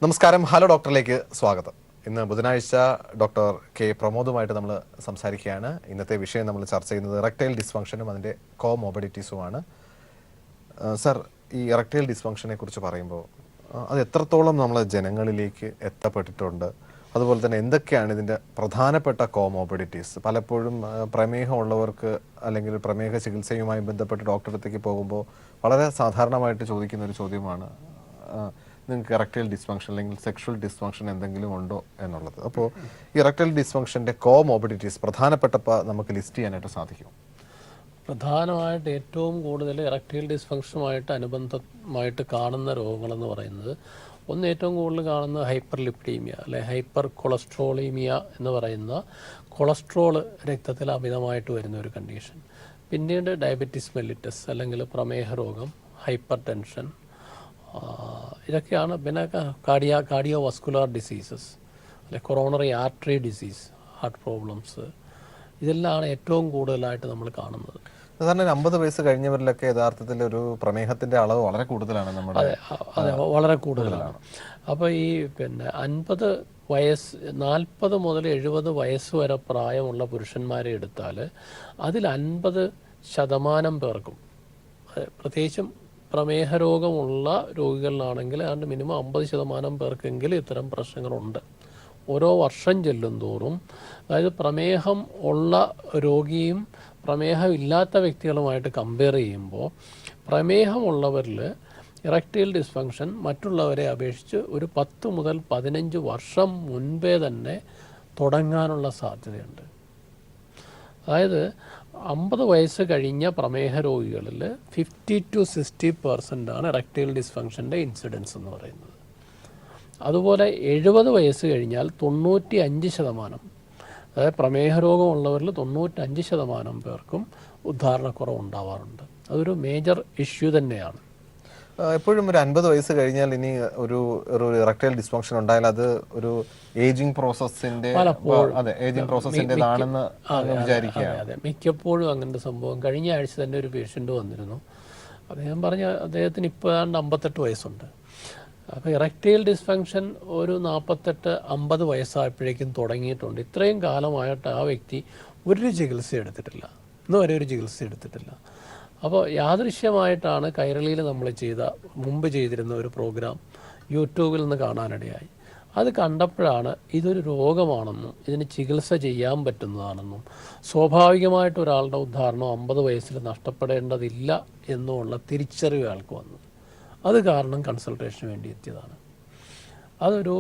നമസ്കാരം. ഹലോ ഡോക്ടറിലേക്ക് സ്വാഗതം. ഇന്ന് ബുധനാഴ്ച ഡോക്ടർ കെ പ്രമോദുമായിട്ട് നമ്മൾ സംസാരിക്കുകയാണ്. ഇന്നത്തെ വിഷയം നമ്മൾ ചർച്ച ചെയ്യുന്നത് ഇറക്ടൈൽ ഡിസ്ഫങ്ഷനും അതിൻ്റെ കോമോബിഡിറ്റീസുമാണ്. സർ, ഈ ഇറക്ടൈൽ ഡിസ്ഫങ്ഷനെ കുറിച്ച് പറയുമ്പോൾ അത് എത്രത്തോളം നമ്മൾ ജനങ്ങളിലേക്ക് എത്തപ്പെട്ടിട്ടുണ്ട്, അതുപോലെ തന്നെ എന്തൊക്കെയാണ് ഇതിൻ്റെ പ്രധാനപ്പെട്ട കോമോബിഡിറ്റീസ്? പലപ്പോഴും പ്രമേഹമുള്ളവർക്ക് അല്ലെങ്കിൽ പ്രമേഹ ചികിത്സയുമായി ബന്ധപ്പെട്ട് ഡോക്ടറെ അടുത്തേക്ക് പോകുമ്പോൾ വളരെ സാധാരണമായിട്ട് ചോദിക്കുന്ന ഒരു ചോദ്യമാണ്, നിങ്ങൾക്ക് ഇറക്ടൈൽ ഡിസ്ഫങ്ഷൻ അല്ലെങ്കിൽ സെക്ഷൽ ഡിസ്ഫങ്ഷൻ എന്തെങ്കിലും ഉണ്ടോ എന്നുള്ളത്. അപ്പോൾ ഇറക്ടൈൽ ഡിസ്ഫങ്ഷൻ്റെ കോമോബിഡിറ്റീസ് പ്രധാനപ്പെട്ട നമുക്ക് ലിസ്റ്റ് ചെയ്യാനായിട്ട് സാധിക്കും? പ്രധാനമായിട്ട് ഏറ്റവും കൂടുതൽ ഇറക്ടൈൽ ഡിസ്ഫങ്ഷനുമായിട്ട് അനുബന്ധമായിട്ട് കാണുന്ന രോഗങ്ങളെന്ന് പറയുന്നത്, ഒന്ന് ഏറ്റവും കൂടുതൽ കാണുന്ന ഹൈപ്പർ ലിപ്പിഡീമിയ അല്ലെ ഹൈപ്പർ കൊളസ്ട്രോളീമിയ എന്ന് പറയുന്ന കൊളസ്ട്രോൾ രക്തത്തിൽ അമിതമായിട്ട് വരുന്ന ഒരു കണ്ടീഷൻ. പിന്നീട് ഡയബറ്റിസ് മെല്ലിറ്റസ് അല്ലെങ്കിൽ പ്രമേഹ രോഗം, ഹൈപ്പർ ടെൻഷൻ, ഇതൊക്കെയാണ്. പിന്നെ കാർഡിയോ വസ്കുലാർ ഡിസീസസ് അല്ലെ coronary artery disease, heart problems, ഇതെല്ലാം ഏറ്റവും കൂടുതലായിട്ട് നമ്മൾ കാണുന്നത്. സാധാരണ 50 വയസ്സ് കഴിഞ്ഞവരിലൊക്കെ യഥാർത്ഥത്തിൽ ഒരു പ്രമേഹത്തിന്റെ അളവ് വളരെ കൂടുതലാണ് നമ്മുടെ. അതെ, വളരെ കൂടുതലാണ്. അപ്പോൾ ഈ 50 വയസ്സ് 40 മുതൽ 70 വയസ്സ് വരെ പ്രായമുള്ള പുരുഷന്മാരെ എടുത്താൽ അതിൽ 50% പേർക്കും, പ്രത്യേകിച്ചും പ്രമേഹ രോഗമുള്ള രോഗികളിലാണെങ്കിൽ അതിൻ്റെ മിനിമം 50% പേർക്കെങ്കിലും ഇത്തരം പ്രശ്നങ്ങളുണ്ട്. ഓരോ വർഷം ചെല്ലും തോറും, അതായത് പ്രമേഹം ഉള്ള രോഗിയും പ്രമേഹം ഇല്ലാത്ത വ്യക്തികളുമായിട്ട് കമ്പയർ ചെയ്യുമ്പോൾ പ്രമേഹമുള്ളവരിൽ ഇറക്ടൈൽ ഡിസ്ഫങ്ഷൻ മറ്റുള്ളവരെ അപേക്ഷിച്ച് ഒരു 10 മുതൽ 15 വർഷം മുൻപേ തന്നെ തുടങ്ങാനുള്ള സാധ്യതയുണ്ട്. അതായത് 50 വയസ്സ് കഴിഞ്ഞ പ്രമേഹ രോഗികളിൽ 50 to 60% ആണ് ഇറക്ടൈൽ ഡിസ്ഫങ്ഷൻ്റെ ഇൻസിഡൻസ് എന്ന് പറയുന്നത്. അതുപോലെ 70 വയസ്സ് കഴിഞ്ഞാൽ 95%, അതായത് പ്രമേഹ രോഗമുള്ളവരിൽ 95% പേർക്കും ഉദ്ധാരണക്കുറവ് ഉണ്ടാവാറുണ്ട്. അതൊരു മേജർ ഇഷ്യൂ തന്നെയാണ്. എപ്പോഴും ഒരു 50 വയസ്സ് കഴിഞ്ഞാൽ ഇനി ഒരു ഇറക്ടൈൽ ഡിസ്ഫങ്ഷൻ ഉണ്ടായാൽ അത് ഒരു ഏജിങ് പ്രോസസ്സിന്റെ ഏജിങ് വിചാരിക്കുകയാണ്. അതെ, മിക്കപ്പോഴും അങ്ങനത്തെ സംഭവം. കഴിഞ്ഞ ആഴ്ച തന്നെ ഒരു പേഷ്യൻ്റ് വന്നിരുന്നു. അദ്ദേഹം പറഞ്ഞ അദ്ദേഹത്തിന് ഇപ്പോൾ 58 വയസ്സുണ്ട്. അപ്പോൾ ഇറക്ടൈൽ ഡിസ്ഫങ്ഷൻ ഒരു 48-50 വയസ്സായപ്പോഴേക്കും തുടങ്ങിയിട്ടുണ്ട്. ഇത്രയും കാലമായിട്ട് ആ വ്യക്തി ഒരു ചികിത്സ എടുത്തിട്ടില്ല, ഇന്ന് വരെ ഒരു ചികിത്സ എടുത്തിട്ടില്ല. അപ്പോൾ യാദൃശ്യമായിട്ടാണ് കൈരളിയിൽ നമ്മൾ മുമ്പ് ചെയ്തിരുന്ന ഒരു പ്രോഗ്രാം യൂട്യൂബിൽ നിന്ന് കാണാനിടയായി. അത് കണ്ടപ്പോഴാണ് ഇതൊരു രോഗമാണെന്നും ഇതിന് ചികിത്സ ചെയ്യാൻ പറ്റുന്നതാണെന്നും സ്വാഭാവികമായിട്ട് ഒരാളുടെ ഉദ്ധാരണം 50 വയസ്സിൽ നഷ്ടപ്പെടേണ്ടതില്ല എന്നുമുള്ള തിരിച്ചറിവ് അയാൾക്ക് വന്നത്. അത് കാരണം കൺസൾട്ടേഷന് വേണ്ടി എത്തിയതാണ്. അതൊരു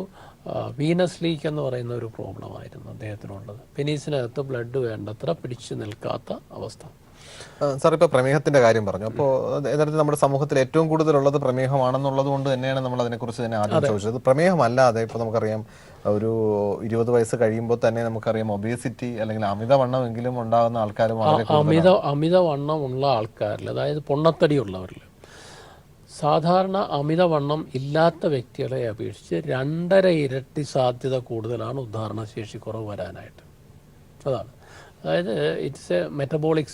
വീനസ് ലീക്ക് എന്ന് പറയുന്ന ഒരു പ്രോബ്ലമായിരുന്നു അദ്ദേഹത്തിനുള്ളത്. പെനീസിനകത്ത് ബ്ലഡ് വേണ്ടത്ര പിടിച്ചു നിൽക്കാത്ത അവസ്ഥ. സാർ, ഇപ്പോൾ പ്രമേഹത്തിന്റെ കാര്യം പറഞ്ഞു. അപ്പോൾ യഥാർത്ഥത്തിൽ നമ്മുടെ സമൂഹത്തിൽ ഏറ്റവും കൂടുതലുള്ളത് പ്രമേഹമാണെന്നുള്ളത് കൊണ്ട് തന്നെയാണ് നമ്മൾ അതിനെക്കുറിച്ച് തന്നെ ആദ്യം ചോദിച്ചത്. പ്രമേഹമല്ലാതെ ഇപ്പോൾ നമുക്കറിയാം ഒരു 20 വയസ്സ് കഴിയുമ്പോൾ തന്നെ നമുക്കറിയാം ഒബേസിറ്റി അല്ലെങ്കിൽ അമിതവണ്ണമെങ്കിലും ഉണ്ടാകുന്ന ആൾക്കാർ വളരെ അമിതവണ്ണമുള്ള ആൾക്കാരിൽ, അതായത് പൊണ്ണത്തടിയുള്ളവരിൽ, സാധാരണ അമിതവണ്ണം ഇല്ലാത്ത വ്യക്തികളെ അപേക്ഷിച്ച് 2.5 ഇരട്ടി സാധ്യത കൂടുതലാണ് ഉദ്ധാരണശേഷി കുറവ് വരാനായിട്ട്. അതാണ്, അതായത് ഇറ്റ്സ് എ മെറ്റബോളിക്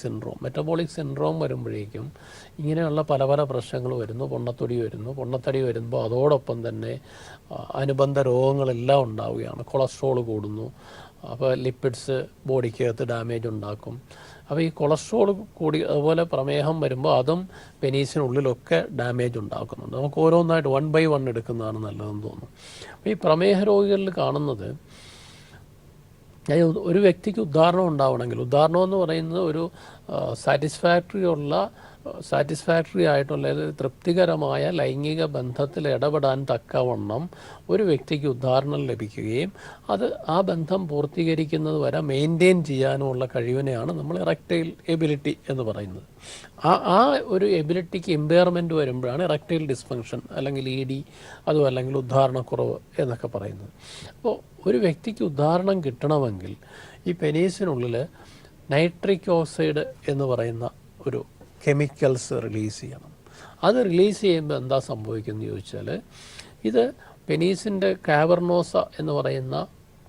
സിൻഡ്രോം വരുമ്പോഴേക്കും ഇങ്ങനെയുള്ള പല പല പ്രശ്നങ്ങൾ വരുന്നു. പൊണ്ണത്തടി വരുമ്പോൾ അതോടൊപ്പം തന്നെ അനുബന്ധ രോഗങ്ങളെല്ലാം ഉണ്ടാവുകയാണ്. കൊളസ്ട്രോൾ കൂടുന്നു, അപ്പോൾ ലിപ്പിഡ്സ് ബോഡിക്കകത്ത് ഡാമേജ് ഉണ്ടാക്കും. അപ്പോൾ ഈ കൊളസ്ട്രോൾ കൂടി, അതുപോലെ പ്രമേഹം വരുമ്പോൾ അതും പെനീസിനുള്ളിലൊക്കെ ഡാമേജ് ഉണ്ടാക്കുന്നുണ്ട്. നമുക്ക് ഓരോന്നായിട്ട് 1 by 1 എടുക്കുന്നതാണ് നല്ലതെന്ന് തോന്നുന്നു. അപ്പോൾ ഈ പ്രമേഹ രോഗികളിൽ കാണുന്നത്, ഒരു വ്യക്തിക്ക് ഉദ്ധാരണം ഉണ്ടാവണമെങ്കിൽ, ഉദ്ധാരണം എന്ന് പറയുന്നത് ഒരു സാറ്റിസ്ഫാക്ടറി ആയിട്ടുള്ള തൃപ്തികരമായ ലൈംഗിക ബന്ധത്തിൽ ഇടപെടാൻ തക്കവണ്ണം ഒരു വ്യക്തിക്ക് ഉദ്ധാരണം ലഭിക്കുകയും അത് ആ ബന്ധം പൂർത്തീകരിക്കുന്നത് വരെ മെയിൻറ്റെയിൻ ചെയ്യാനുമുള്ള കഴിവിനെയാണ് നമ്മൾ ഇറക്ടൈൽ എബിലിറ്റി എന്ന് പറയുന്നത്. ആ ഒരു എബിലിറ്റിക്ക് ഇമ്പയർമെൻറ്റ് വരുമ്പോഴാണ് ഇറക്ടൈൽ ഡിസ്ഫങ്ഷൻ അല്ലെങ്കിൽ ED, അതും അല്ലെങ്കിൽ ഉദ്ധാരണക്കുറവ് എന്നൊക്കെ പറയുന്നത്. അപ്പോൾ ഒരു വ്യക്തിക്ക് ഉദ്ധാരണം കിട്ടണമെങ്കിൽ ഈ പെനീസിനുള്ളിൽ നൈട്രിക് ഓക്സൈഡ് എന്ന് പറയുന്ന ഒരു കെമിക്കൽസ് റിലീസ് ചെയ്യണം. അത് റിലീസ് ചെയ്യുമ്പോൾ എന്താ സംഭവിക്കുന്നത് ചോദിച്ചാൽ, ഇത് പെനീസിൻ്റെ കാവർണോസ എന്ന് പറയുന്ന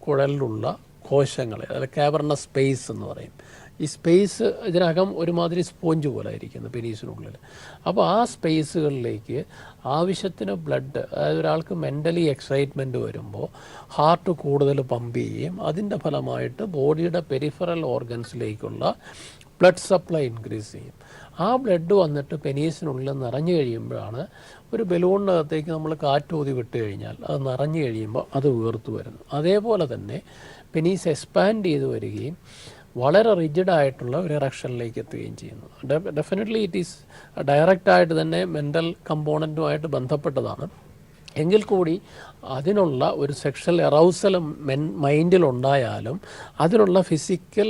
കുഴലിലുള്ള കോശങ്ങളെ, അതായത് കാവർണസ് സ്പേസ് എന്ന് പറയും, ഈ സ്പേസ് ഇതിനകം ഒരുമാതിരി സ്പോഞ്ച് പോലെ ആയിരിക്കുന്നു പെനീസിനുള്ളിൽ. അപ്പോൾ ആ സ്പേസുകളിലേക്ക് ആവശ്യത്തിന് ബ്ലഡ്, അതായത് ഒരാൾക്ക് മെൻ്റലി എക്സൈറ്റ്മെൻറ്റ് വരുമ്പോൾ ഹാർട്ട് കൂടുതൽ പമ്പ് ചെയ്യുകയും അതിൻ്റെ ഫലമായിട്ട് ബോഡിയുടെ പെരിഫറൽ ഓർഗൻസിലേക്കുള്ള ബ്ലഡ് സപ്ലൈ ഇൻക്രീസ് ചെയ്യും. ആ ബ്ലഡ് വന്നിട്ട് പെനീസിനുള്ളിൽ നിറഞ്ഞു കഴിയുമ്പോഴാണ്, ഒരു ബലൂണിനകത്തേക്ക് നമ്മൾ കാറ്റൂതി വിട്ട് കഴിഞ്ഞാൽ അത് നിറഞ്ഞു കഴിയുമ്പോൾ അത് വീർത്തു വരുന്നു. അതേപോലെ തന്നെ പെനീസ് എക്സ്പാൻഡ് ചെയ്ത് വരികയും വളരെ റിജിഡായിട്ടുള്ള ഒരു ഇറക്ഷനിലേക്ക് എത്തുകയും ചെയ്യുന്നു. ഡെഫിനറ്റ്ലി ഇറ്റ് ഈസ് ഡയറക്റ്റായിട്ട് തന്നെ മെൻ്റൽ കമ്പോണൻറ്റുമായിട്ട് ബന്ധപ്പെട്ടതാണ്. എങ്കിൽ കൂടി അതിനുള്ള ഒരു സെക്ഷൽ എറൗസൽ മൈൻഡിലുണ്ടായാലും അതിനുള്ള ഫിസിക്കൽ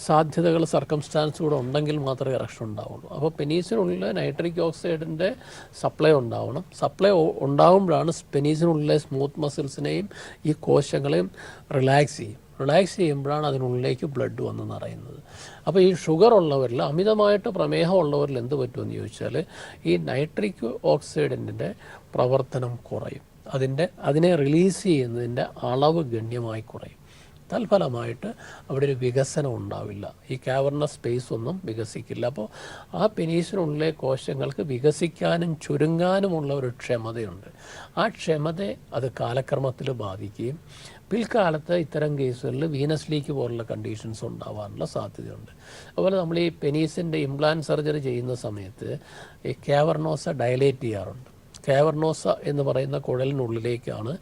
സാധ്യതകൾ, സർക്കംസ്റ്റാൻസ് കൂടെ ഉണ്ടെങ്കിൽ മാത്രമേ ഇറക്ഷൻ ഉണ്ടാവുള്ളൂ. അപ്പോൾ പെനീസിനുള്ളിൽ നൈട്രിക് ഓക്സൈഡിൻ്റെ സപ്ലൈ ഉണ്ടാവണം. സപ്ലൈ ഉണ്ടാകുമ്പോഴാണ് പെനീസിനുള്ളിലെ സ്മൂത്ത് മസിൽസിനെയും ഈ കോശങ്ങളെയും റിലാക്സ് ചെയ്യും. റിലാക്സ് ചെയ്യുമ്പോഴാണ് അതിനുള്ളിലേക്ക് ബ്ലഡ് വന്ന് നിറയുന്നത്. അപ്പോൾ ഈ ഷുഗർ ഉള്ളവരിൽ, അമിതമായിട്ട് പ്രമേഹം ഉള്ളവരിൽ എന്ത് പറ്റുമെന്ന് ചോദിച്ചാൽ ഈ നൈട്രിക് ഓക്സൈഡിൻ്റെ പ്രവർത്തനം കുറയും. അതിനെ റിലീസ് ചെയ്യുന്നതിൻ്റെ അളവ് ഗണ്യമായി കുറയും. തൽഫലമായിട്ട് അവിടെ ഒരു വികസനം ഉണ്ടാവില്ല. ഈ കാവർണസ് സ്പേസ് ഒന്നും വികസിക്കില്ല. അപ്പോൾ ആ പെനീസിനുള്ളിലെ കോശങ്ങൾക്ക് വികസിക്കാനും ചുരുങ്ങാനുമുള്ള ഒരു ക്ഷമതയുണ്ട്. ആ ക്ഷമതയെ അത് കാലക്രമത്തിൽ ബാധിക്കുകയും പിൽക്കാലത്ത് ഇത്തരം കേസുകളിൽ വീനസ് ലീക്ക് പോലുള്ള കണ്ടീഷൻസ് ഉണ്ടാവാനുള്ള സാധ്യതയുണ്ട്. അതുപോലെ നമ്മൾ ഈ പെനീസിൻ്റെ ഇംപ്ലാന്റ് സർജറി ചെയ്യുന്ന സമയത്ത് ഈ കാവർണോസ ഡയലേറ്റ് ചെയ്യാറുണ്ട്. കാവർണോസ എന്ന് പറയുന്ന കുഴലിനുള്ളിലേക്കാണ്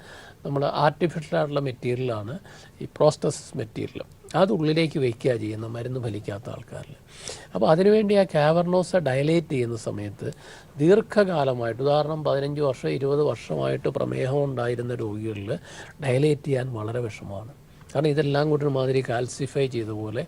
നമ്മൾ ആർട്ടിഫിഷ്യലായിട്ടുള്ള മെറ്റീരിയലാണ് ഈ പ്രോസ്റ്റസിസ് മെറ്റീരിയൽ, അത് ഉള്ളിലേക്ക് വയ്ക്കുക ചെയ്യുന്ന മരുന്ന് ഫലിക്കാത്ത ആൾക്കാരിൽ. അപ്പോൾ അതിനുവേണ്ടി ആ കാവർണോസ ഡയലേറ്റ് ചെയ്യുന്ന സമയത്ത് ദീർഘകാലമായിട്ട്, ഉദാഹരണം 15 വർഷം 20 വർഷമായിട്ട് പ്രമേഹം ഉണ്ടായിരുന്ന രോഗികളിൽ ഡയലേറ്റ് ചെയ്യാൻ വളരെ വിഷമമാണ്. കാരണം ഇതെല്ലാം കൂടി മാതിരി കാൽസിഫൈ ചെയ്ത പോലെ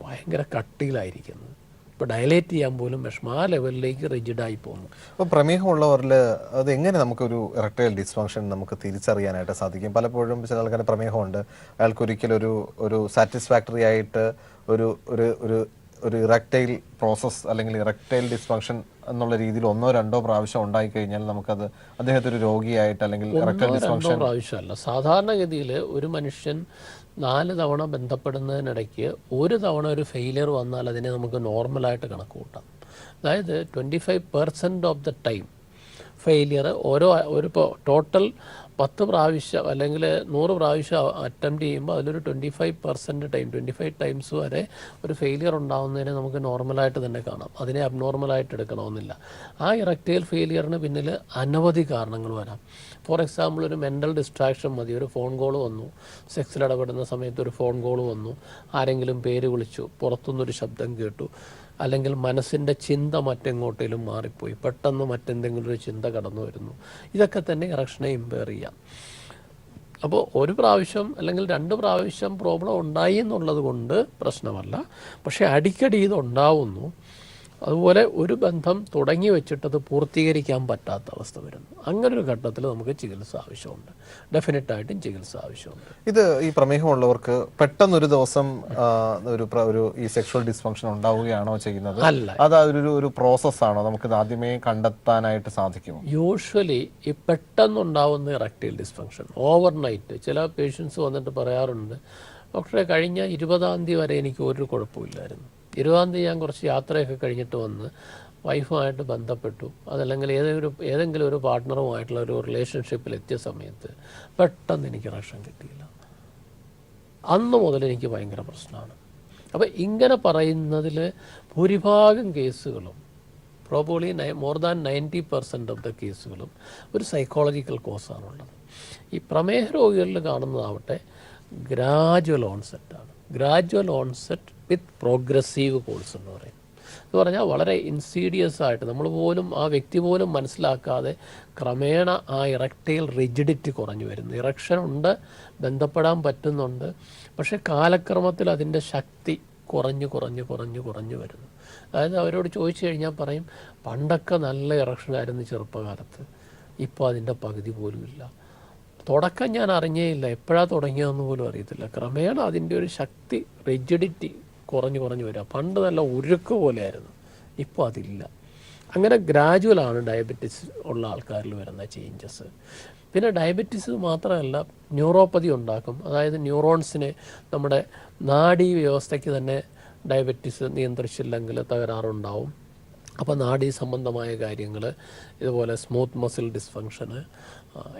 ഭയങ്കര കട്ടിയിലായിരിക്കുന്നത്. ഇപ്പോൾ ഡയലേറ്റ് ചെയ്യാൻ പോലും വിഷമം, ആ ലെവലിലേക്ക് റിജിഡായി പോകുന്നു. അപ്പോൾ പ്രമേഹമുള്ളവരിൽ അത് എങ്ങനെ നമുക്കൊരു ഇറക്ടൈൽ ഡിസ്ഫങ്ഷൻ നമുക്ക് തിരിച്ചറിയാനായിട്ട് സാധിക്കും? പലപ്പോഴും ചില ആൾക്കാർ പ്രമേഹമുണ്ട്, അയാൾക്ക് ഒരിക്കലും ഒരു സാറ്റിസ്ഫാക്ടറി ആയിട്ട് ഒരു ഒരു ഒരു ഒരു ഇറക്ടൈൽ പ്രോസസ്സ് അല്ലെങ്കിൽ ഇറക്ടൈൽ ഡിസ്ഫങ്ഷൻ എന്നുള്ള രീതിയിൽ 1-2 പ്രാവശ്യം ഉണ്ടായിക്കഴിഞ്ഞാൽ നമുക്കത് അദ്ദേഹത്തെ ഒരു രോഗിയായിട്ട് അല്ലെങ്കിൽ ഇറക്ടൈൽ ഡിസ്ഫങ്ഷൻ പ്രാവശ്യമല്ല. സാധാരണഗതിയിൽ ഒരു മനുഷ്യൻ 4 തവണ ബന്ധപ്പെടുന്നതിനിടയ്ക്ക് 1 തവണ ഒരു ഫെയിലിയർ വന്നാൽ അതിനെ നമുക്ക് നോർമലായിട്ട് കണക്ക് കൂട്ടാം. അതായത് 25% ഓഫ് ദ ടൈം ഫെയിലിയർ ഒരു ടോട്ടൽ 10 പ്രാവശ്യം അല്ലെങ്കിൽ 100 പ്രാവശ്യം അറ്റംപ്റ്റ് ചെയ്യുമ്പോൾ അതിലൊരു 25% ടൈം, 25 ടൈംസ് വരെ ഒരു ഫെയിലിയർ ഉണ്ടാകുന്നതിനെ നമുക്ക് നോർമലായിട്ട് തന്നെ കാണാം. അതിനെ അബ്നോർമലായിട്ട് എടുക്കണമെന്നില്ല. ആ ഇറക്ടൈൽ ഫെയിലിയറിന് പിന്നിൽ അനവധി കാരണങ്ങൾ വരാം. ഫോർ എക്സാമ്പിൾ, ഒരു മെൻ്റൽ ഡിസ്ട്രാക്ഷൻ മതി. ഒരു ഫോൺ കോൾ വന്നു, സെക്സിൽ ഇടപെടുന്ന സമയത്ത് ഒരു ഫോൺ കോൾ വന്നു, ആരെങ്കിലും പേര് വിളിച്ചു, പുറത്തുനിന്നൊരു ശബ്ദം കേട്ടു, അല്ലെങ്കിൽ മനസ്സിൻ്റെ ചിന്ത മറ്റെങ്ങോട്ടേലും മാറിപ്പോയി, പെട്ടെന്ന് മറ്റെന്തെങ്കിലും ഒരു ചിന്ത കടന്നു വരുന്നു. ഇതൊക്കെ തന്നെ ഇറക്ഷനെ ഇമ്പയർ ചെയ്യാം. അപ്പോൾ 1 പ്രാവശ്യം അല്ലെങ്കിൽ 2 പ്രാവശ്യം പ്രോബ്ലം ഉണ്ടായി എന്നുള്ളത് കൊണ്ട് പ്രശ്നമല്ല. പക്ഷേ അടിക്കടി ഇതുണ്ടാവുന്നു. അതുപോലെ ഒരു ബന്ധം തുടങ്ങി വെച്ചിട്ടത് പൂർത്തീകരിക്കാൻ പറ്റാത്ത അവസ്ഥ വരുന്നു. അങ്ങനൊരു ഘട്ടത്തിൽ നമുക്ക് ചികിത്സ ആവശ്യമുണ്ട്. ഡെഫിനറ്റായിട്ടും ചികിത്സ ആവശ്യമുണ്ട്. ഇത് ഈ പ്രമേഹമുള്ളവർക്ക് പെട്ടെന്നൊരു ദിവസം ഒരു ഈ സെക്ഷൽ ഡിസ്ഫങ്ഷൻ ഉണ്ടാവുകയാണോ ചെയ്യുന്നത്? അല്ല, അത് ഒരു പ്രോസസ്സാണോ? നമുക്കിത് ആദ്യമേ കണ്ടെത്താനായിട്ട് സാധിക്കുമോ? യൂഷ്വലി ഈ പെട്ടെന്നുണ്ടാവുന്ന ഇറക്ടൈൽ ഡിസ്ഫങ്ഷൻ ഓവർനൈറ്റ് ചില പേഷ്യൻസ് വന്നിട്ട് പറയാറുണ്ട്, ഡോക്ടറെ കഴിഞ്ഞ 20-ാം തീയതി വരെ എനിക്ക് ഒരു കുഴപ്പമില്ലായിരുന്നു. 20-ാം തീയതി ഞാൻ കുറച്ച് യാത്രയൊക്കെ കഴിഞ്ഞിട്ട് വന്ന് വൈഫുമായിട്ട് ബന്ധപ്പെട്ടു, അതല്ലെങ്കിൽ ഏതെങ്കിലും ഒരു പാർട്ട്ണറുമായിട്ടുള്ള ഒരു റിലേഷൻഷിപ്പിൽ എത്തിയ സമയത്ത് പെട്ടെന്ന് എനിക്ക് ഇറക്ഷൻ കിട്ടിയില്ല. അന്ന് മുതൽ എനിക്ക് ഭയങ്കര പ്രശ്നമാണ്. അപ്പോൾ ഇങ്ങനെ പറയുന്നതിൽ ഭൂരിഭാഗം കേസുകളും, probably more than 90% of the കേസുകളും ഒരു സൈക്കോളജിക്കൽ കോസാണുള്ളത്. ഈ പ്രമേഹ രോഗികളിൽ കാണുന്നതാവട്ടെ ഗ്രാജുവൽ ഓൺസെറ്റാണ്. ഗ്രാജുവൽ ഓൺസെറ്റ് വിത്ത് പ്രോഗ്രസീവ് കോഴ്സ് എന്ന് പറയും. എന്ന് പറഞ്ഞാൽ വളരെ ഇൻസീഡിയസ് ആയിട്ട് നമ്മൾ പോലും ആ വ്യക്തി പോലും മനസ്സിലാക്കാതെ ക്രമേണ ആ ഇറക്ടൈൽ റിജിഡിറ്റി കുറഞ്ഞു വരുന്നു. ഇറക്ഷൻ ഉണ്ട്, ബന്ധപ്പെടാൻ പറ്റുന്നുണ്ട്, പക്ഷേ കാലക്രമത്തിൽ അതിൻ്റെ ശക്തി കുറഞ്ഞു വരുന്നു. അതായത് അവരോട് ചോദിച്ചു കഴിഞ്ഞാൽ പറയും, പണ്ടൊക്കെ നല്ല ഇറക്ഷനായിരുന്നു ചെറുപ്പകാലത്ത്, ഇപ്പോൾ അതിൻ്റെ പകുതി പോലും ഇല്ല. തുടക്കം ഞാൻ അറിഞ്ഞേയില്ല, എപ്പോഴാണ് തുടങ്ങിയതെന്ന് പോലും അറിയത്തില്ല. ക്രമേണ അതിൻ്റെ ഒരു ശക്തി, റിജിഡിറ്റി കുറഞ്ഞു വരിക. പണ്ട് നല്ല ഉരുക്ക് പോലെയായിരുന്നു, ഇപ്പോൾ അതില്ല. അങ്ങനെ ഗ്രാജുവലാണ് ഡയബറ്റിസ് ഉള്ള ആൾക്കാരിൽ വരുന്ന ചേഞ്ചസ്. പിന്നെ ഡയബറ്റിസ് മാത്രമല്ല, ന്യൂറോപ്പതി ഉണ്ടാക്കും. അതായത് ന്യൂറോൺസിനെ, നമ്മുടെ നാഡീ വ്യവസ്ഥയ്ക്ക് തന്നെ ഡയബറ്റീസ് നിയന്ത്രിച്ചില്ലെങ്കിൽ തകരാറുണ്ടാവും. അപ്പോൾ നാഡീ സംബന്ധമായ കാര്യങ്ങൾ, ഇതുപോലെ സ്മൂത്ത് മസിൽ ഡിസ്ഫങ്ഷന്,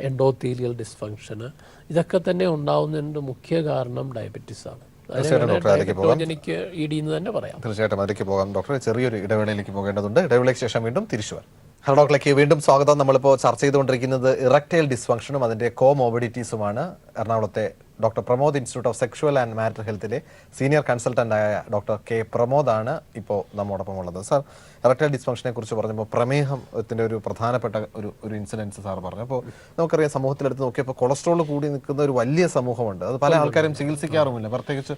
എൻഡോത്തീലിയൽ ഡിസ്ഫങ്ഷന്, ഇതൊക്കെ തന്നെ ഉണ്ടാവുന്നതിൻ്റെ മുഖ്യ കാരണം ഡയബറ്റീസാണ്. ഡയബറ്റോജനിക് ഇ ഡി എന്ന് തന്നെ പറയാം. തീർച്ചയായിട്ടും അതിലേക്ക് പോകാം ഡോക്ടർ. ചെറിയൊരു ഇടവേളയിലേക്ക് പോകേണ്ടതുണ്ട്. ഇടവേളയ്ക്ക് ശേഷം വീണ്ടും തിരിച്ചു വരാം. ഹലോ ഡോക്ടറിലേക്ക് വീണ്ടും സ്വാഗതം. നമ്മളിപ്പോൾ ചർച്ച ചെയ്തുകൊണ്ടിരിക്കുന്നത് ഇറക്ടൈൽ ഡിസ്ഫങ്ഷനും അതിൻ്റെ കോമോബിഡിറ്റീസുമാണ്. എറണാകുളത്തെ doctor Pramod Institute of Sexual and Marital ഹെൽത്തിലെ സീനിയർ കൺസൾട്ടൻ്റായ ഡോക്ടർ കെ പ്രമോദാണ് ഇപ്പോൾ നമ്മോടൊപ്പം ഉള്ളത്. സാർ, ഇറക്ടൈൽ ഡിസ്ഫങ്ഷനെ കുറിച്ച് പറഞ്ഞപ്പോൾ പ്രമേഹത്തിൻ്റെ ഒരു പ്രധാനപ്പെട്ട ഒരു ഇൻസിഡൻസ് സാർ പറഞ്ഞു. അപ്പോൾ നമുക്കറിയാം, സമൂഹത്തിലെടുത്ത് നോക്കിയപ്പോൾ കൊളസ്ട്രോൾ കൂടി നിൽക്കുന്ന ഒരു വലിയ സമൂഹമുണ്ട്. അത് പല ആൾക്കാരും ചികിത്സിക്കാറുമില്ല, പ്രത്യേകിച്ച്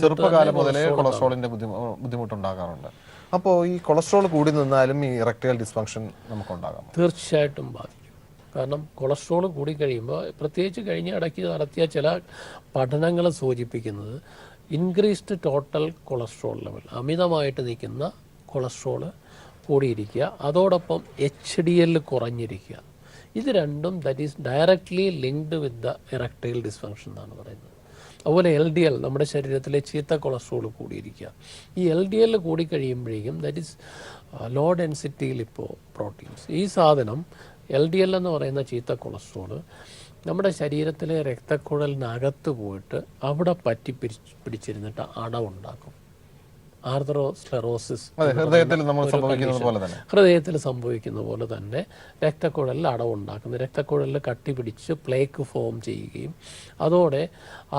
ചെറുപ്പകാലം മുതലേ കൊളസ്ട്രോളിൻ്റെ ബുദ്ധിമുട്ടുണ്ടാകാറുണ്ട്. അപ്പോൾ ഈ കൊളസ്ട്രോൾ കൂടി നിന്നാലും ഈ ഇറക്ടൈൽ ഡിസ്ഫങ്ഷൻ നമുക്കുണ്ടാകാം? തീർച്ചയായിട്ടും ബാധിക്കും. കാരണം കൊളസ്ട്രോൾ കൂടിക്കഴിയുമ്പോൾ, പ്രത്യേകിച്ച് കഴിഞ്ഞ ഇടയ്ക്ക് നടത്തിയ ചില പഠനങ്ങൾ സൂചിപ്പിക്കുന്നത് ഇൻക്രീസ്ഡ് ടോട്ടൽ കൊളസ്ട്രോൾ ലെവൽ, അമിതമായിട്ട് നിൽക്കുന്ന കൊളസ്ട്രോൾ കൂടിയിരിക്കുക, അതോടൊപ്പം HDL കുറഞ്ഞിരിക്കുക. ഇത് രണ്ടും that is directly linked with the erectile dysfunction എന്നാണ് പറയുന്നത്. അതുപോലെ LDL, നമ്മുടെ ശരീരത്തിലെ ചീത്ത കൊളസ്ട്രോൾ കൂടിയിരിക്കുക. ഈ LDL കൂടിക്കഴിയുമ്പോഴേക്കും that is low density lipoproteins. ഈ സാധനം LDL എന്ന് പറയുന്ന ചീത്ത കൊളസ്ട്രോൾ നമ്മുടെ ശരീരത്തിലെ രക്തക്കുഴലിനകത്ത് പോയിട്ട് അവിടെ പറ്റി പിടിച്ചിരുന്നിട്ട് അടവുണ്ടാക്കും. ആർത്തറോസ്ക്ലെറോസിസ്, ഹൃദയത്തിൽ സംഭവിക്കുന്ന പോലെ തന്നെ രക്തക്കുഴലിൽ അടവുണ്ടാക്കുന്നു. രക്തക്കുഴലിൽ കട്ടിപിടിച്ച് പ്ലേക്ക് ഫോം ചെയ്യുകയും അതോടെ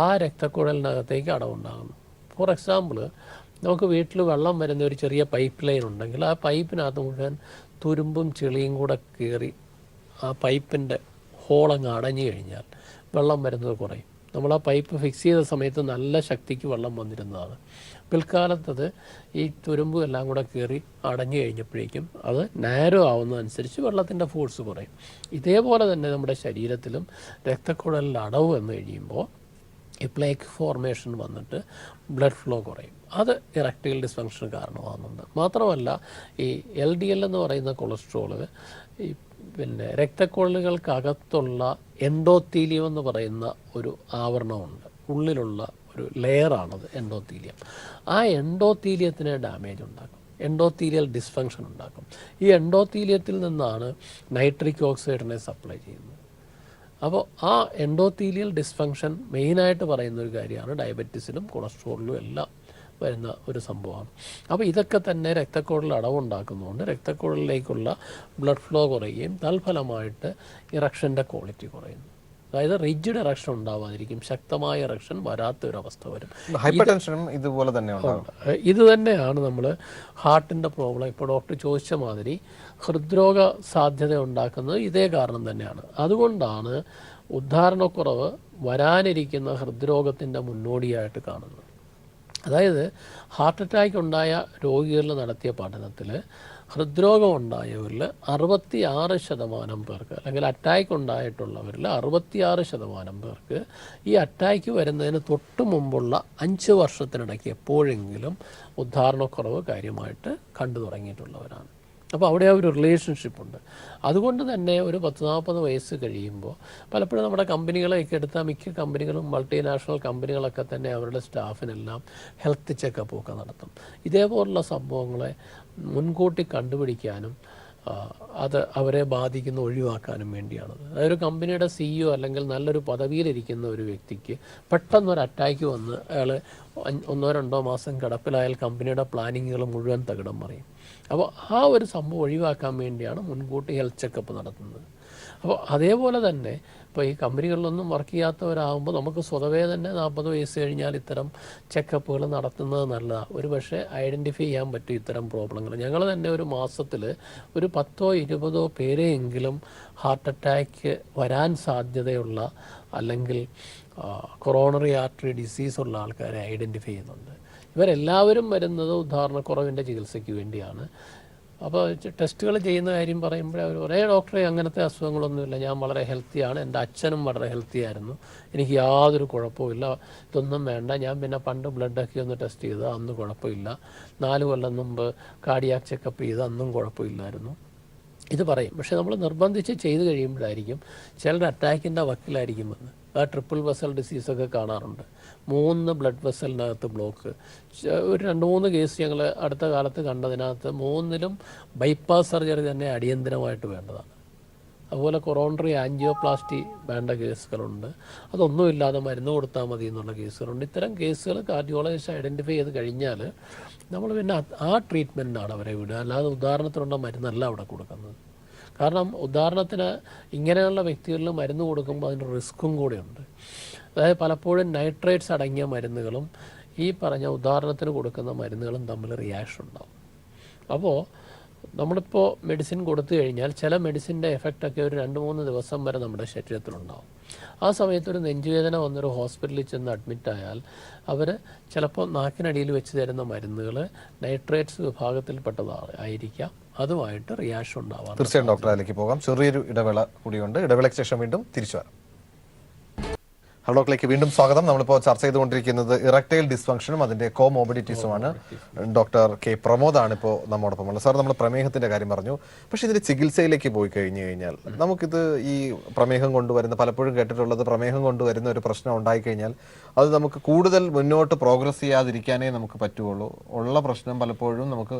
ആ രക്തക്കുഴലിനകത്തേക്ക് അടവുണ്ടാകുന്നു. ഫോർ എക്സാമ്പിൾ, നമുക്ക് വീട്ടിൽ വെള്ളം വരുന്ന ഒരു ചെറിയ പൈപ്പ് ലൈൻ ഉണ്ടെങ്കിൽ ആ പൈപ്പിനകത്ത് മുഴുവൻ തുരുമ്പും ചെളിയും കൂടെ കയറി ആ പൈപ്പിൻ്റെ ഹോളങ്ങ് അടഞ്ഞു കഴിഞ്ഞാൽ വെള്ളം വരുന്നത് കുറയും. നമ്മൾ ആ പൈപ്പ് ഫിക്സ് ചെയ്ത സമയത്ത് നല്ല ശക്തിക്ക് വെള്ളം വന്നിരുന്നതാണ്. പിൽക്കാലത്തത് ഈ തുരുമ്പും എല്ലാം കൂടെ കയറി അടഞ്ഞു കഴിഞ്ഞപ്പോഴേക്കും അത് നാരോ ആവുന്നതനുസരിച്ച് വെള്ളത്തിൻ്റെ ഫോഴ്സ് കുറയും. ഇതേപോലെ തന്നെ നമ്മുടെ ശരീരത്തിലും രക്തക്കുഴലിൽ അടവ് വന്നു കഴിയുമ്പോൾ ഈ പ്ലേക്ക് ഫോർമേഷൻ വന്നിട്ട് ബ്ലഡ് ഫ്ലോ കുറയും. അത് ഇറക്ടൈൽ ഡിസ്ഫങ്ഷന് കാരണമാകുന്നുണ്ട്. മാത്രമല്ല, ഈ LDL എന്ന് പറയുന്ന കൊളസ്ട്രോള് ഈ രക്തക്കുഴലുകൾക്കകത്തുള്ള എൻഡോത്തീലിയം എന്ന് പറയുന്ന ഒരു ആവരണമുണ്ട്, ഉള്ളിലുള്ള ഒരു ലെയറാണത് എൻഡോത്തീലിയം. ആ എൻഡോത്തീലിയത്തിന് ഡാമേജ് ഉണ്ടാക്കും, എൻഡോത്തീലിയൽ ഡിസ്ഫങ്ഷൻ ഉണ്ടാക്കും. ഈ എൻഡോത്തീലിയത്തിൽ നിന്നാണ് നൈട്രിക് ഓക്സൈഡിനെ സപ്ലൈ ചെയ്യുന്നത്. അപ്പോൾ ആ എൻഡോത്തീലിയൽ ഡിസ്ഫങ്ഷൻ മെയിനായിട്ട് പറയുന്ന ഒരു കാര്യമാണ് ഡയബറ്റീസിലും കൊളസ്ട്രോളിലും എല്ലാം വരുന്ന ഒരു സംഭവമാണ്. അപ്പോൾ ഇതൊക്കെ തന്നെ രക്തക്കുഴലിൽ അടവുണ്ടാക്കുന്നതുകൊണ്ട് രക്തക്കുഴലിലേക്കുള്ള ബ്ലഡ് ഫ്ലോ കുറയുകയും തൽഫലമായിട്ട് ഇറക്ഷൻ്റെ ക്വാളിറ്റി കുറയുന്നു. അതായത് റിജിഡ് ഇറക്ഷൻ ഉണ്ടാവാതിരിക്കും, ശക്തമായ ഇറക്ഷൻ വരാത്തൊരവസ്ഥ വരും. ഹൈപ്പർടെൻഷനും ഇതുപോലെ തന്നെ ഇത് തന്നെയാണ് നമ്മൾ ഹാർട്ടിൻ്റെ പ്രോബ്ലം ഇപ്പോൾ ഡോക്ടർ ചോദിച്ച മാതിരി ഹൃദ്രോഗ സാധ്യത ഉണ്ടാക്കുന്നത് ഇതേ കാരണം തന്നെയാണ്. അതുകൊണ്ടാണ് ഉദ്ധാരണക്കുറവ് വരാനിരിക്കുന്ന ഹൃദ്രോഗത്തിൻ്റെ മുന്നോടിയായിട്ട് കാണുന്നത്. അതായത് ഹാർട്ട് അറ്റാക്ക് ഉണ്ടായ രോഗികളിൽ നടത്തിയ പഠനത്തിൽ ഹൃദ്രോഗം ഉണ്ടായവരിൽ 66% പേർക്ക്, അല്ലെങ്കിൽ അറ്റാക്ക് ഉണ്ടായിട്ടുള്ളവരിൽ 66% പേർക്ക് ഈ അറ്റാക്ക് വരുന്നതിന് തൊട്ട് മുമ്പുള്ള 5 വർഷത്തിനിടയ്ക്ക് എപ്പോഴെങ്കിലും ഉദ്ധാരണക്കുറവ് കാര്യമായിട്ട് കണ്ടു തുടങ്ങിയിട്ടുള്ളവരാണ്. അപ്പോൾ അവിടെ ആ ഒരു റിലേഷൻഷിപ്പ് ഉണ്ട്. അതുകൊണ്ട് തന്നെ ഒരു 10-40 വയസ്സ് കഴിയുമ്പോൾ പലപ്പോഴും നമ്മുടെ കമ്പനികളെയൊക്കെ എടുത്താൽ മിക്ക കമ്പനികളും മൾട്ടിനാഷണൽ കമ്പനികളൊക്കെ തന്നെ അവരുടെ സ്റ്റാഫിനെല്ലാം ഹെൽത്ത് ചെക്കപ്പ് ഒക്കെ നടത്തും. ഇതേപോലുള്ള സംഭവങ്ങളെ മുൻകൂട്ടി കണ്ടുപിടിക്കാനും അത് അവരെ ബാധിക്കുന്ന ഒഴിവാക്കാനും വേണ്ടിയാണത്. അതൊരു കമ്പനിയുടെ CEO അല്ലെങ്കിൽ നല്ലൊരു പദവിയിലിരിക്കുന്ന ഒരു വ്യക്തിക്ക് പെട്ടെന്നൊരു അറ്റാക്ക് വന്ന് അയാൾ 1-2 മാസം കിടപ്പിലായാൽ കമ്പനിയുടെ പ്ലാനിങ്ങുകൾ മുഴുവൻ തകിടം മറിയും. അപ്പോൾ ആ ഒരു സംഭവം ഒഴിവാക്കാൻ വേണ്ടിയാണ് മുൻകൂട്ടി ഹെൽത്ത് ചെക്കപ്പ് നടത്തുന്നത്. അപ്പോൾ അതേപോലെ തന്നെ ഇപ്പോൾ ഈ കമ്പനികളിലൊന്നും വർക്ക് ചെയ്യാത്തവരാകുമ്പോൾ നമുക്ക് സ്വതവേ തന്നെ 40 വയസ്സ് കഴിഞ്ഞാൽ ഇത്തരം ചെക്കപ്പുകൾ നടത്തുന്നത് നല്ലതാണ്. ഒരു പക്ഷേ ഐഡൻറ്റിഫൈ ചെയ്യാൻ പറ്റും ഇത്തരം പ്രോബ്ലങ്ങൾ. ഞങ്ങൾ തന്നെ ഒരു മാസത്തിൽ ഒരു 10-20 പേരെയെങ്കിലും ഹാർട്ട് അറ്റാക്ക് വരാൻ സാധ്യതയുള്ള അല്ലെങ്കിൽ കൊറോണറി ആർട്ടറി ഡിസീസ് ഉള്ള ആൾക്കാരെ ഐഡൻറ്റിഫൈ ചെയ്യുന്നുണ്ട്. ഇവരെല്ലാവരും വരുന്നത് ഉദാഹരണക്കുറവിൻ്റെ ചികിത്സയ്ക്ക് വേണ്ടിയാണ്. അപ്പോൾ ടെസ്റ്റുകൾ ചെയ്യുന്ന കാര്യം പറയുമ്പോൾ അവർ ഒരേ ഡോക്ടറെ അങ്ങനത്തെ അസുഖങ്ങളൊന്നുമില്ല, ഞാൻ വളരെ ഹെൽത്തിയാണ്, എൻ്റെ അച്ഛനും വളരെ ഹെൽത്തി ആയിരുന്നു, എനിക്ക് യാതൊരു കുഴപ്പമില്ല, ഇതൊന്നും വേണ്ട, ഞാൻ പിന്നെ പണ്ട് ബ്ലഡൊക്കെ ഒന്ന് ടെസ്റ്റ് ചെയ്ത് അന്ന് കുഴപ്പമില്ല, 4 കൊല്ലം മുമ്പ് കാർഡിയാക് ചെക്കപ്പ് ചെയ്ത് അന്നും കുഴപ്പമില്ലായിരുന്നു, ഇത് പറയും. പക്ഷേ നമ്മൾ നിർബന്ധിച്ച് ചെയ്ത് കഴിയുമ്പോഴായിരിക്കും ചിലർ അറ്റാക്കിൻ്റെ വക്കിലായിരിക്കും വന്ന് ട്രിപ്പിൾ വെസൽ ഡിസീസൊക്കെ കാണാറുണ്ട്. 3 ബ്ലഡ് വെസലിനകത്ത് ബ്ലോക്ക്. ഒരു 2-3 കേസ് ഞങ്ങൾ അടുത്ത കാലത്ത് കണ്ടതിനകത്ത് 3ലും ബൈപ്പാസ് സർജറി തന്നെ അടിയന്തരമായിട്ട് വേണ്ടതാണ്. അതുപോലെ കൊറോണറി ആൻജിയോപ്ലാസ്റ്റി വേണ്ട കേസുകളുണ്ട്. അതൊന്നുമില്ലാതെ മരുന്ന് കൊടുത്താൽ മതി എന്നുള്ള കേസുകളുണ്ട്. ഇത്തരം കേസുകൾ കാർഡിയോളജിസ്റ്റ് ഐഡൻറ്റിഫൈ ചെയ്ത് കഴിഞ്ഞാൽ നമ്മൾ പിന്നെ ആ ട്രീറ്റ്മെൻറ്റിനാണ് അവരെ വിടുക. അല്ലാതെ ഉദാഹരണത്തിനുള്ള മരുന്നല്ല അവിടെ കൊടുക്കുന്നത്. കാരണം ഉദാഹരണത്തിന് ഇങ്ങനെയുള്ള വ്യക്തികളിൽ മരുന്ന് കൊടുക്കുമ്പോൾ അതിൻ്റെ റിസ്ക്കും കൂടെയുണ്ട്. അതായത് പലപ്പോഴും നൈട്രേറ്റ്സ് അടങ്ങിയ മരുന്നുകളും ഈ പറഞ്ഞ ഉദാഹരണത്തിന് കൊടുക്കുന്ന മരുന്നുകളും തമ്മിൽ റിയാക്ഷൻ ഉണ്ടാവും. അപ്പോൾ നമ്മളിപ്പോൾ മെഡിസിൻ കൊടുത്തു കഴിഞ്ഞാൽ ചില മെഡിസിൻ്റെ എഫക്റ്റൊക്കെ ഒരു 2-3 ദിവസം വരെ നമ്മുടെ ശരീരത്തിലുണ്ടാവും. ആ സമയത്തൊരു നെഞ്ചുവേദന വന്നൊരു ഹോസ്പിറ്റലിൽ ചെന്ന് അഡ്മിറ്റായാൽ അവർ ചിലപ്പോൾ നാക്കിനടിയിൽ വെച്ച് തരുന്ന മരുന്നുകൾ നൈട്രേറ്റ്സ് വിഭാഗത്തിൽപ്പെട്ടതായിരിക്കാം. അതുമായിട്ട് റിയാക്ഷൻ ഉണ്ടാവാം. തീർച്ചയായും ഡോക്ടർ അതിലേക്ക് പോകാം. ചെറിയൊരു ഇടവേള കൂടിയുണ്ട്. ഇടവേളയ്ക്ക് ശേഷം വീണ്ടും തിരിച്ചു വരാം. ഹലോ ഡോക്ടറിലേക്ക് വീണ്ടും സ്വാഗതം. നമ്മളിപ്പോൾ ചർച്ച ചെയ്തുകൊണ്ടിരിക്കുന്നത് ഇറക്ടൈൽ ഡിസ്ഫങ്ഷനും അതിന്റെ കോമോബിഡിറ്റീസുമാണ്. ഡോക്ടർ കെ പ്രമോദാണ് ഇപ്പോൾ നമ്മോടൊപ്പം ഉള്ളത്. സാർ, നമ്മൾ പ്രമേഹത്തിന്റെ കാര്യം പറഞ്ഞു. പക്ഷേ ഇതിന്റെ ചികിത്സയിലേക്ക് പോയി കഴിഞ്ഞു കഴിഞ്ഞാൽ നമുക്കിത് ഈ പ്രമേഹം കൊണ്ടുവരുന്ന, പലപ്പോഴും കേട്ടിട്ടുള്ളത് പ്രമേഹം കൊണ്ടുവരുന്ന ഒരു പ്രശ്നം ഉണ്ടായിക്കഴിഞ്ഞാൽ അത് നമുക്ക് കൂടുതൽ മുന്നോട്ട് പ്രോഗ്രസ് ചെയ്യാതിരിക്കാനേ നമുക്ക് പറ്റുള്ളൂ. ഉള്ള പ്രശ്നം പലപ്പോഴും നമുക്ക്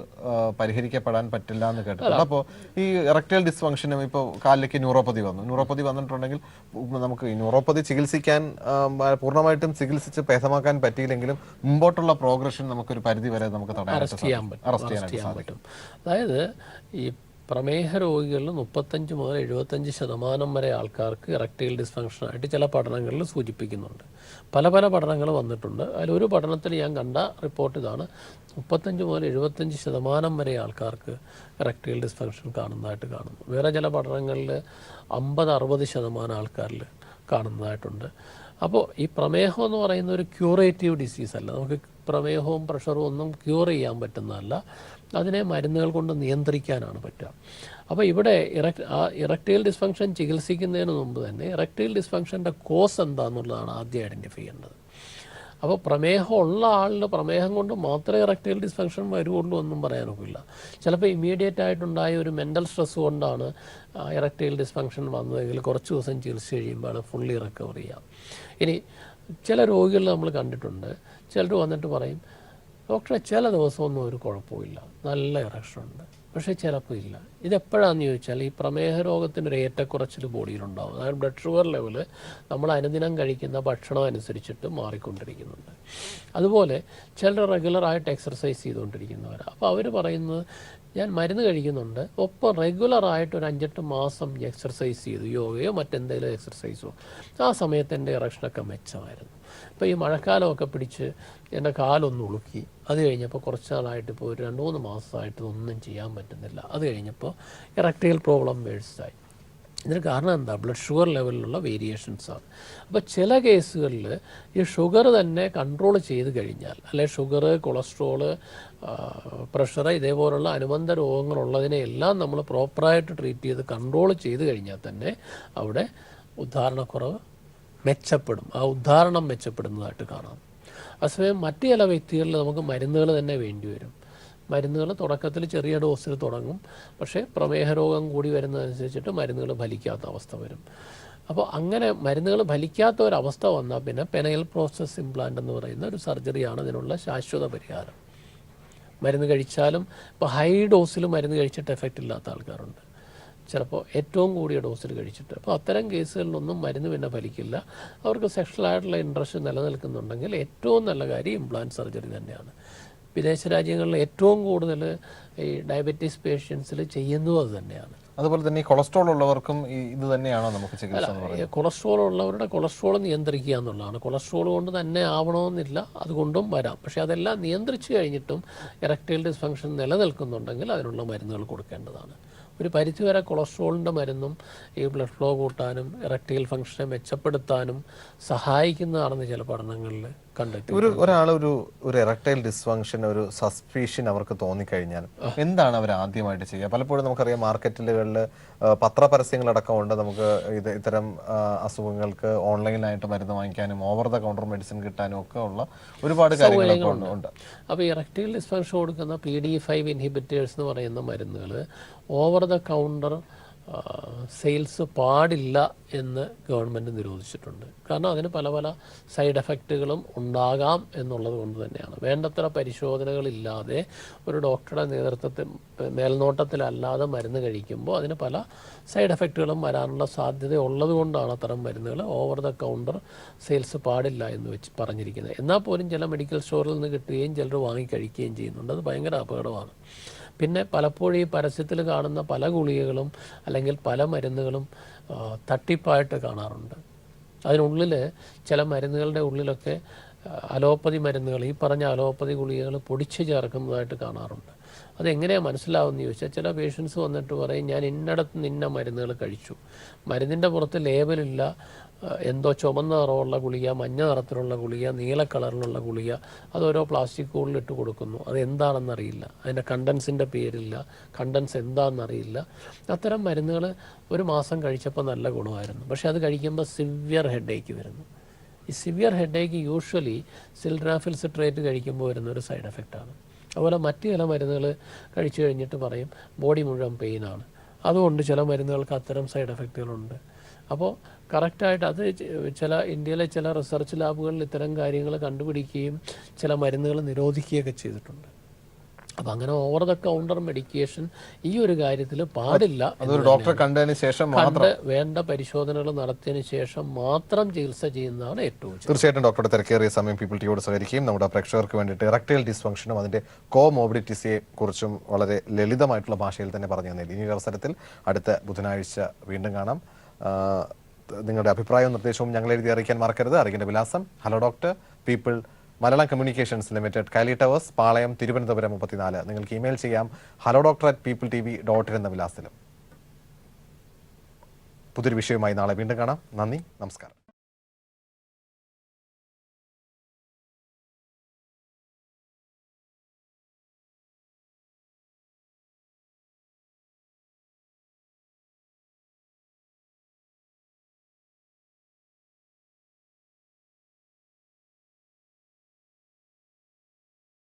പരിഹരിക്കപ്പെടാൻ പറ്റില്ല എന്ന് കേട്ടിട്ടുണ്ട്. അപ്പോൾ ഈ ഇറക്ടൈൽ ഡിസ്ഫങ്ഷനും ഇപ്പോൾ കാലിലേക്ക് ന്യൂറോപ്പതി വന്നിട്ടുണ്ടെങ്കിൽ നമുക്ക് ഈ ന്യൂറോപ്പതി ചികിത്സിക്കാൻ പൂർണ്ണമായിട്ടും ചികിത്സിച്ച് ഭേദമാക്കാൻ പറ്റിയില്ലെങ്കിലും മുമ്പോട്ടുള്ള പ്രോഗ്രഷൻ നമുക്കൊരു പരിധി വരെ നമുക്ക് അറസ്റ്റ് ചെയ്യാൻ പറ്റും. അതായത് ഈ പ്രമേഹ രോഗികളിൽ 35 മുതൽ 75% വരെ ആൾക്കാർക്ക് ഇറക്ടൈൽ ഡിസ്ഫങ്ഷനായിട്ട് ചില പഠനങ്ങളിൽ സൂചിപ്പിക്കുന്നുണ്ട്. പല പഠനങ്ങൾ വന്നിട്ടുണ്ട്. അതിലൊരു പഠനത്തിൽ ഞാൻ കണ്ട റിപ്പോർട്ട് ഇതാണ്: 35 മുതൽ 75% വരെ ആൾക്കാർക്ക് ഇറക്ടൈൽ ഡിസ്ഫങ്ഷൻ കാണുന്നതായിട്ട് കാണുന്നു. വേറെ ചില പഠനങ്ങളിൽ 50-60% ആൾക്കാരിൽ കാണുന്നതായിട്ടുണ്ട്. അപ്പോൾ ഈ പ്രമേഹം എന്ന് പറയുന്ന ഒരു ക്യൂറേറ്റീവ് ഡിസീസല്ല. നമുക്ക് പ്രമേഹവും പ്രഷറും ഒന്നും ക്യൂർ ചെയ്യാൻ പറ്റുന്നതല്ല. അതിനെ മരുന്നുകൾ കൊണ്ട് നിയന്ത്രിക്കാനാണ് പറ്റുക. അപ്പോൾ ഇവിടെ ഇറക്ടൈൽ ഡിസ്ഫങ്ഷൻ ചികിത്സിക്കുന്നതിന് മുമ്പ് തന്നെ ഇറക്ടൈൽ ഡിസ്ഫങ്ഷൻ്റെ കോസ് എന്താണെന്നുള്ളതാണ് ആദ്യം ഐഡൻറ്റിഫൈ ചെയ്യേണ്ടത്. അപ്പോൾ പ്രമേഹം ഉള്ള ആളിൽ പ്രമേഹം കൊണ്ട് മാത്രമേ ഇറക്ടൈൽ ഡിസ്ഫങ്ഷൻ വരുള്ളൂ എന്നും പറയാനൊക്കില്ല. ചിലപ്പോൾ ഇമ്മീഡിയറ്റ് ആയിട്ടുണ്ടായ ഒരു മെൻ്റൽ സ്ട്രെസ് കൊണ്ടാണ് ഇറക്ടൈൽ ഡിസ്ഫങ്ഷൻ വന്നതെങ്കിൽ കുറച്ച് ദിവസം ചികിത്സ കഴിയുമ്പോൾ ഫുള്ളി റിക്കവർ ചെയ്യാം. ഇനി ചില രോഗികൾ നമ്മൾ കണ്ടിട്ടുണ്ട്, ചിലർ വന്നിട്ട് പറയും, ഡോക്ടറെ ചില ദിവസമൊന്നും ഒരു കുഴപ്പമില്ല, നല്ല ഇറക്ഷനുണ്ട്, പക്ഷേ ചിലപ്പോൾ ഇല്ല. ഇതെപ്പോഴാണെന്ന് ചോദിച്ചാൽ ഈ പ്രമേഹ രോഗത്തിനൊരു ഏറ്റക്കുറച്ചിൽ ബോഡിയിലുണ്ടാവും. അതായത് ബ്ലഡ് ഷുഗർ ലെവൽ നമ്മൾ അനുദിനം കഴിക്കുന്ന ഭക്ഷണം അനുസരിച്ചിട്ട് മാറിക്കൊണ്ടിരിക്കുന്നുണ്ട്. അതുപോലെ ചിലർ റെഗുലറായിട്ട് എക്സർസൈസ് ചെയ്തുകൊണ്ടിരിക്കുന്നവരാണ്. അപ്പോൾ അവർ പറയുന്നത്, ഞാൻ മരുന്ന് കഴിക്കുന്നുണ്ട്, ഒപ്പം റെഗുലറായിട്ട് ഒരു 5-8 മാസം എക്സർസൈസ് ചെയ്തു, യോഗയോ മറ്റെന്തെങ്കിലും എക്സർസൈസോ, ആ സമയത്ത് എൻ്റെ ഇറക്ഷനൊക്കെ മെച്ചമായിരുന്നു. ഇപ്പോൾ ഈ മഴക്കാലമൊക്കെ പിടിച്ച് എൻ്റെ കാലൊന്ന് ഉളുക്കി, അത് കഴിഞ്ഞപ്പോൾ കുറച്ച് നാളായിട്ട് ഇപ്പോൾ ഒരു 2-3 മാസമായിട്ട് ഒന്നും ചെയ്യാൻ പറ്റുന്നില്ല. അത് കഴിഞ്ഞപ്പോൾ ഇറക്ടൈൽ പ്രോബ്ലം വേഴ്സായി. ഇതിന് കാരണം എന്താ? ബ്ലഡ് ഷുഗർ ലെവലിലുള്ള വേരിയേഷൻസാണ്. അപ്പോൾ ചില കേസുകളിൽ ഈ ഷുഗർ തന്നെ കൺട്രോൾ ചെയ്ത് കഴിഞ്ഞാൽ, അല്ലെ ഷുഗർ, കൊളസ്ട്രോള്, പ്രഷർ, ഇതേപോലുള്ള അനുബന്ധ രോഗങ്ങളുള്ളതിനെയെല്ലാം നമ്മൾ പ്രോപ്പറായിട്ട് ട്രീറ്റ് ചെയ്ത് കൺട്രോൾ ചെയ്ത് കഴിഞ്ഞാൽ തന്നെ അവിടെ ഉദ്ധാരണക്കുറവ് മെച്ചപ്പെടും. ആ ഉദ്ധാരണം മെച്ചപ്പെടുന്നതായിട്ട് കാണാം. അതേസമയം മറ്റു ചില വ്യക്തികളിൽ നമുക്ക് മരുന്നുകൾ തന്നെ വേണ്ടി വരും. മരുന്നുകൾ തുടക്കത്തിൽ ചെറിയ ഡോസിൽ തുടങ്ങും, പക്ഷേ പ്രമേഹ രോഗം കൂടി വരുന്നതനുസരിച്ചിട്ട് മരുന്നുകൾ ഫലിക്കാത്ത അവസ്ഥ വരും. അപ്പോൾ അങ്ങനെ മരുന്നുകൾ ഫലിക്കാത്ത ഒരവസ്ഥ വന്നാൽ പിന്നെ പെനയൽ പ്രോസസ് ഇംപ്ലാന്റ് എന്ന് പറയുന്ന ഒരു സർജറിയാണ് അതിനുള്ള ശാശ്വത പരിഹാരം. മരുന്ന് കഴിച്ചാലും ഇപ്പോൾ ഹൈ ഡോസിൽ മരുന്ന് കഴിച്ചിട്ട് എഫക്റ്റ് ഇല്ലാത്ത ആൾക്കാരുണ്ട്, ചിലപ്പോൾ ഏറ്റവും കൂടിയ ഡോസിൽ കഴിച്ചിട്ട്. അപ്പോൾ അത്തരം കേസുകളിലൊന്നും മരുന്ന് പിന്നെ ഫലിക്കില്ല. അവർക്ക് സെക്ഷലായിട്ടുള്ള ഇൻട്രസ്റ്റ് നിലനിൽക്കുന്നുണ്ടെങ്കിൽ ഏറ്റവും നല്ല കാര്യം ഇംപ്ലാന്റ് സർജറി തന്നെയാണ്. വിദേശ രാജ്യങ്ങളിൽ ഏറ്റവും കൂടുതൽ ഈ ഡയബറ്റീസ് പേഷ്യൻസിൽ ചെയ്യുന്നതും അത് തന്നെയാണ്. അതുപോലെ തന്നെ ഈ കൊളസ്ട്രോൾ ഉള്ളവർക്കും ഇത് തന്നെയാണോ നമുക്ക് ചികിത്സ? കൊളസ്ട്രോൾ ഉള്ളവരുടെ കൊളസ്ട്രോൾ നിയന്ത്രിക്കുക എന്നുള്ളതാണ്. കൊളസ്ട്രോൾ കൊണ്ട് തന്നെ ആവണമെന്നില്ല, അതുകൊണ്ടും വരാം. പക്ഷേ അതെല്ലാം നിയന്ത്രിച്ചു കഴിഞ്ഞിട്ടും ഇറക്ടൈൽ ഡിസ്ഫങ്ഷൻ നിലനിൽക്കുന്നുണ്ടെങ്കിൽ അതിനുള്ള മരുന്നുകൾ കൊടുക്കേണ്ടതാണ്. ഒരു പരിധിവരെ കൊളസ്ട്രോളിൻ്റെ മരുന്നും ഈ ബ്ലഡ് ഫ്ലോ കൂട്ടാനും ഇറക്ടൈൽ ഫംഗ്ഷനെ മെച്ചപ്പെടുത്താനും സഹായിക്കുന്നതാണെന്ന് ചില പഠനങ്ങളിൽ കണ്ടെത്തി. ഒരാൾ ഒരു ഇറക്ടൈൽ ഡിസ്ഫങ്ഷൻ, ഒരു സസ്പീഷൻ അവർക്ക് തോന്നിക്കഴിഞ്ഞാൽ എന്താണ് അവർ ആദ്യമായിട്ട് ചെയ്യുക? പലപ്പോഴും നമുക്കറിയാം മാർക്കറ്റുകളിൽ പത്രപരസ്യങ്ങളടക്കം ഉണ്ട്. നമുക്ക് ഇത്തരം അസുഖങ്ങൾക്ക് ഓൺലൈനായിട്ട് മരുന്ന് വാങ്ങിക്കാനും ഓവർ ദ കൗണ്ടർ മെഡിസിൻ കിട്ടാനും ഒക്കെ ഉള്ള ഒരുപാട് കാര്യങ്ങളുണ്ട്. അപ്പോൾ ഇറക്ടൈൽ ഡിസ്ഫങ്ഷൻ കൊടുക്കുന്ന PDE5 ഇൻഹിബിറ്റേഴ്സ് എന്ന് പറയുന്ന മരുന്നുകൾ ഓവർ ദ കൗണ്ടർ സെയിൽസ് പാടില്ല എന്ന് ഗവൺമെൻറ് നിരോധിച്ചിട്ടുണ്ട്. കാരണം അതിന് പല പല സൈഡ് എഫക്റ്റുകളും ഉണ്ടാകാം എന്നുള്ളത് കൊണ്ട് തന്നെയാണ്. വേണ്ടത്ര പരിശോധനകളില്ലാതെ ഒരു ഡോക്ടറുടെ നേതൃത്വത്തിൽ മേൽനോട്ടത്തിലല്ലാതെ മരുന്ന് കഴിക്കുമ്പോൾ അതിന് പല സൈഡ് എഫക്റ്റുകളും വരാനുള്ള സാധ്യത ഉള്ളത് കൊണ്ടാണ് അത്തരം മരുന്നുകൾ ഓവർ ദ കൗണ്ടർ സെയിൽസ് പാടില്ല എന്ന് വെച്ച് പറഞ്ഞിരിക്കുന്നത്. എന്നാൽ പോലും ചില മെഡിക്കൽ സ്റ്റോറിൽ നിന്ന് കിട്ടുകയും ചിലർ വാങ്ങി കഴിക്കുകയും ചെയ്യുന്നുണ്ട്. അത് ഭയങ്കര അപകടമാണ്. പിന്നെ പലപ്പോഴും ഈ പരസ്യത്തിൽ കാണുന്ന പല ഗുളികകളും അല്ലെങ്കിൽ പല മരുന്നുകളും തട്ടിപ്പായിട്ട് കാണാറുണ്ട്. അതിനുള്ളിൽ ചില മരുന്നുകളുടെ ഉള്ളിലൊക്കെ അലോപ്പതി മരുന്നുകൾ, ഈ പറഞ്ഞ അലോപ്പതി ഗുളികകൾ പൊടിച്ച് ചേർക്കുന്നതായിട്ട് കാണാറുണ്ട്. അതെങ്ങനെയാണ് മനസ്സിലാവുമെന്ന് ചോദിച്ചാൽ, ചില പേഷ്യൻസ് വന്നിട്ട് പറയും ഞാൻ ഇന്നടത്ത് നിന്ന മരുന്നുകൾ കഴിച്ചു, മരുന്നിൻ്റെ പുറത്ത് ലേബലില്ല, എന്തോ ചുമന്ന നിറമുള്ള ഗുളിക, മഞ്ഞ നിറത്തിലുള്ള ഗുളിക, നീല കളറിലുള്ള ഗുളിക, അത് ഓരോ പ്ലാസ്റ്റിക് കൂളിലിട്ട് കൊടുക്കുന്നു. അത് എന്താണെന്നറിയില്ല, അതിൻ്റെ കണ്ടൻസിൻ്റെ പേരില്ല, കണ്ടൻസ് എന്താണെന്നറിയില്ല. അത്തരം മരുന്നുകൾ ഒരു മാസം കഴിച്ചപ്പോൾ നല്ല ഗുണമായിരുന്നു, പക്ഷേ അത് കഴിക്കുമ്പോൾ സിവിയർ ഹെഡേക്ക് വരുന്നു. ഈ സിവിയർ ഹെഡേക്ക് യൂഷ്വലി സിൽഡ്രാഫിൽ സിട്രേറ്റ് കഴിക്കുമ്പോൾ വരുന്നൊരു സൈഡ് എഫക്റ്റാണ്. അതുപോലെ മറ്റു ചില മരുന്നുകൾ കഴിച്ചു കഴിഞ്ഞിട്ട് പറയും ബോഡി മുഴുവൻ പെയിനാണ്. അതുകൊണ്ട് ചില മരുന്നുകൾക്ക് അത്തരം സൈഡ് എഫക്റ്റുകളുണ്ട്. അപ്പോൾ കറക്റ്റായിട്ട് അത് ഇന്ത്യയിലെ ചില റിസർച്ച് ലാബുകളിൽ ഇത്തരം കാര്യങ്ങൾ കണ്ടുപിടിക്കുകയും ചില മരുന്നുകൾ നിരോധിക്കുകയൊക്കെ ചെയ്തിട്ടുണ്ട്. അപ്പം അങ്ങനെ ഓവർ ദ കൗണ്ടർ മെഡിക്കേഷൻ ഈ ഒരു കാര്യത്തിൽ പാടില്ല. ഡോക്ടറെ കണ്ടതിന് ശേഷം വേണ്ട പരിശോധനകൾ നടത്തിയതിന് ശേഷം മാത്രം ചികിത്സ ചെയ്യുന്നതാണ് ഏറ്റവും ഉചിതം. തീർച്ചയായിട്ടും ഡോക്ടറുടെ തിരക്കേറിയ സമയം പീപ്പിൾ ടിയോട് സഹകരിക്കുകയും നമ്മുടെ പ്രേക്ഷകർക്ക് വേണ്ടിയിട്ട് ഇറക്ടൈൽ ഡിസ്ഫങ്ഷനും അതിന്റെ കോമോബിഡിറ്റീസിയെ കുറിച്ചും വളരെ ലളിതമായിട്ടുള്ള ഭാഷയിൽ തന്നെ പറഞ്ഞു തന്നില്ല. ഇനി അവസരത്തിൽ അടുത്ത ബുധനാഴ്ച വീണ്ടും കാണാം. നിങ്ങളുടെ അഭിപ്രായവും നിർദ്ദേശവും ഞങ്ങൾ എഴുതി അറിയിക്കാൻ മറക്കരുത്. അറിയിക്കേണ്ട വിലാസം hello doctor, people, Malayalam communications limited, കാലി ടവേഴ്സ്, പാളയം, തിരുവനന്തപുരം 34. നിങ്ങൾക്ക് ഇമെയിൽ ചെയ്യാം hello@peopletv.in എന്ന വിലാസത്തിലും. പുതിയൊരു വിഷയവുമായി നാളെ വീണ്ടും കാണാം. നന്ദി, നമസ്കാരം.